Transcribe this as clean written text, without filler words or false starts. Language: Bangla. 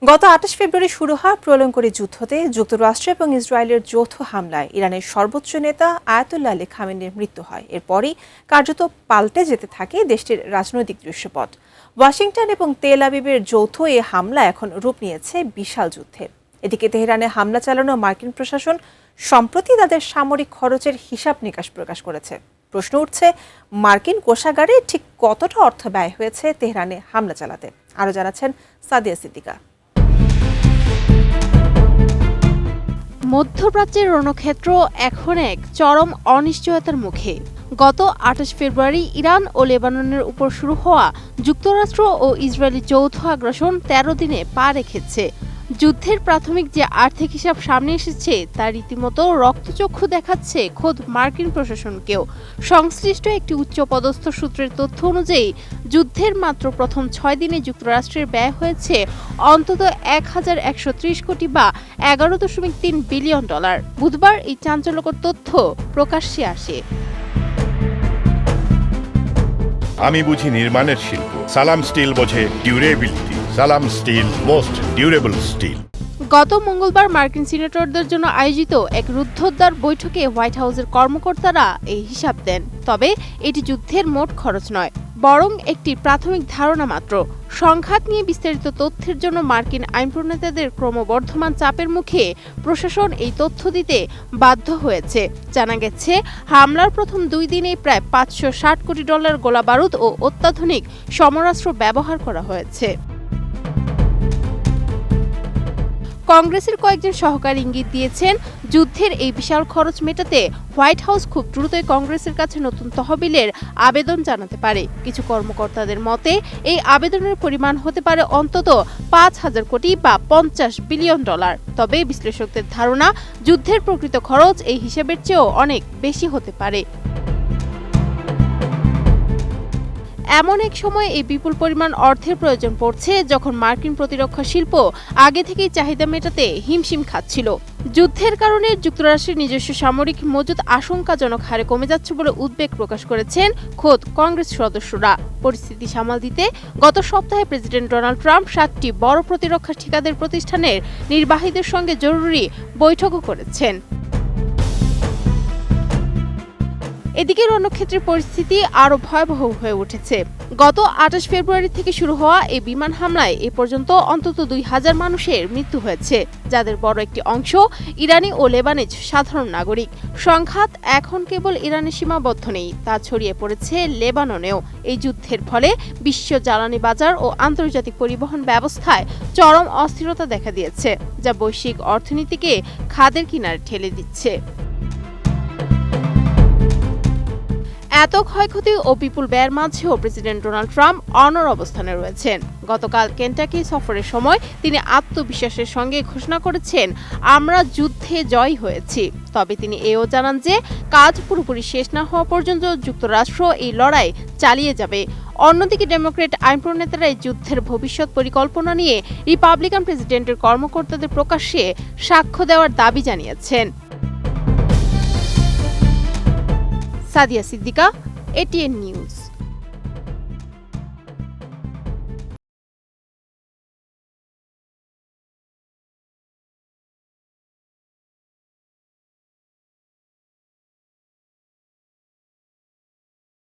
গত ২৮ ফেব্রুয়ারি শুরু হওয়া প্রলয়ঙ্করী যুদ্ধতে যুক্তরাষ্ট্র এবং ইসরায়েলের যৌথ হামলায় ইরানের সর্বোচ্চ নেতা আয়াতুল্লাহ আলী খামেনির মৃত্যু হয়। এরপরই কার্যত পাল্টে যেতে থাকে দেশটির রাজনৈতিক দৃশ্যপট। ওয়াশিংটন এবং তেল আবিবের যৌথ এই হামলা এখন রূপ নিয়েছে বিশাল যুদ্ধের। এদিকে তেহরানে হামলা চালানো মার্কিন প্রশাসন সম্প্রতি তাদের সামরিক খরচের হিসাব নিকাশ প্রকাশ করেছে। প্রশ্ন উঠছে, মার্কিন কোষাগারে ঠিক কতটা অর্থ ব্যয় হয়েছে তেহরানে হামলা চালাতে? আরও জানাচ্ছেন সাদিয়া সিদ্দিকা। মধ্যপ্রাচ্যের রণক্ষেত্র এখন এক চরম অনিশ্চয়তার মুখে। গত ২৮ ফেব্রুয়ারি ইরান ও লেবাননের উপর শুরু হওয়া যুক্তরাষ্ট্র ও ইসরায়েলি যৌথ আগ্রাসন ১৩ দিনে পা রেখেছে। যুদ্ধের প্রাথমিক যে আর্থিক হিসাব সামনে এসেছে তা রীতিমতো রক্তচক্ষু দেখাচ্ছে খোদ মার্কিন প্রশাসনকেও। সংশ্লিষ্ট একটি উচ্চপদস্থ সূত্রের তথ্য অনুযায়ী যুদ্ধের মাত্র প্রথম ৬ দিনে যুক্তরাষ্ট্রের ব্যয় হয়েছে অন্তত ১,১৩০ কোটি বা $১১.৩ বিলিয়ন। বুধবার এই চাঞ্চল্যকর তথ্য প্রকাশ্যে আসে। আমি বুঝি নির্মাণের শিল্প, সালাম স্টিল বোঝে ডিউরেবিলিটি। সালাম স্টিল, মোস্ট ডিউরেবল স্টিল। গত মঙ্গলবার মার্কিন সিনেটরদের জন্য আয়োজিত এক রুদ্ধদ্বার বৈঠকে হোয়াইট হাউসের কর্মকর্তারা এই হিসাব দেন। তবে এটি যুদ্ধের মোট খরচ নয়, বরং একটি প্রাথমিক ধারণা মাত্র। সংঘাত নিয়ে বিস্তারিত তথ্যের জন্য মার্কিন আইন প্রণেতাদের ক্রমবর্ধমান চাপের মুখে প্রশাসন এই তথ্য দিতে বাধ্য হয়েছে। জানা গেছে, হামলার প্রথম ২ দিনেই প্রায় $৫৬০ কোটি গোলাবারুদ ও অত্যাধুনিক সমরাস্ত্র ব্যবহার করা হয়েছে। কংগ্রেসের কয়েকজন সহকারী ইঙ্গিত দিয়েছেন, যুদ্ধের এই বিশাল খরচ মেটাতে হোয়াইট হাউস খুব দ্রুতই কংগ্রেসের কাছে নতুন তহবিলের আবেদন জানাতে পারে। কিছু কর্মকর্তাদের মতে এই আবেদনের পরিমাণ হতে পারে অন্তত ৫,০০০ কোটি বা $৫০ বিলিয়ন। তবে বিশ্লেষকদের ধারণা, যুদ্ধের প্রকৃত খরচ এই হিসেবের চেয়েও অনেক বেশি হতে পারে। এমন এক সময় এই বিপুল পরিমাণ অর্থের প্রয়োজন পড়ছে যখন মার্কিন প্রতিরক্ষা শিল্প আগে থেকেই চাহিদা মেটাতে হিমশিম খাচ্ছিল। যুদ্ধের কারণে যুক্তরাষ্ট্রের নিজস্ব সামরিক মজুত আশঙ্কাজনক হারে কমে যাচ্ছে বলে উদ্বেগ প্রকাশ করেছেন খোদ কংগ্রেস সদস্যরা। পরিস্থিতি সামাল দিতে গত সপ্তাহে প্রেসিডেন্ট ডোনাল্ড ট্রাম্প ৭টি বড় প্রতিরক্ষা ঠিকাদার প্রতিষ্ঠানের নির্বাহীদের সঙ্গে জরুরি বৈঠকও করেছেন। এদিকে রণক্ষেত্রের পরিস্থিতি আরও ভয়াবহ হয়ে উঠেছে। গত ২৮ ফেব্রুয়ারি থেকে শুরু হওয়া এই বিমান হামলায় এ পর্যন্ত অন্তত ২,০০০ মানুষের মৃত্যু হয়েছে, যাদের বড় একটি অংশ ইরানি ও লেবানিজ সাধারণ নাগরিক। সংঘাত এখন কেবল ইরানে সীমাবদ্ধ নেই, তা ছড়িয়ে পড়েছে লেবাননেও। এই যুদ্ধের ফলে বিশ্ব জ্বালানি বাজার ও আন্তর্জাতিক পরিবহন ব্যবস্থায় চরম অস্থিরতা দেখা দিয়েছে, যা বৈশ্বিক অর্থনীতিকে খাদের কিনারে ঠেলে দিচ্ছে। এত ক্ষয়ক্ষতি ও বিপুল ব্যয়ের মাঝেও প্রেসিডেন্ট ডোনাল্ড ট্রাম্প অনড় অবস্থানে রয়েছেন। গতকাল কেন্টাকি সফরের সময় তিনি আত্মবিশ্বাসের সঙ্গে ঘোষণা করেছেন, আমরা যুদ্ধে জয় হয়েছি। তবে তিনি এও জানান যে কাজ পুরোপুরি শেষ না হওয়া পর্যন্ত যুক্তরাষ্ট্র এই লড়াই চালিয়ে যাবে। অন্যদিকে ডেমোক্র্যাট আইন প্রণেতারা এই যুদ্ধের ভবিষ্যৎ পরিকল্পনা নিয়ে রিপাবলিকান প্রেসিডেন্টের কর্মকর্তাদের প্রকাশ্যে সাক্ষ্য দেওয়ার দাবি জানিয়েছেন। Sadia Siddika, ATN news.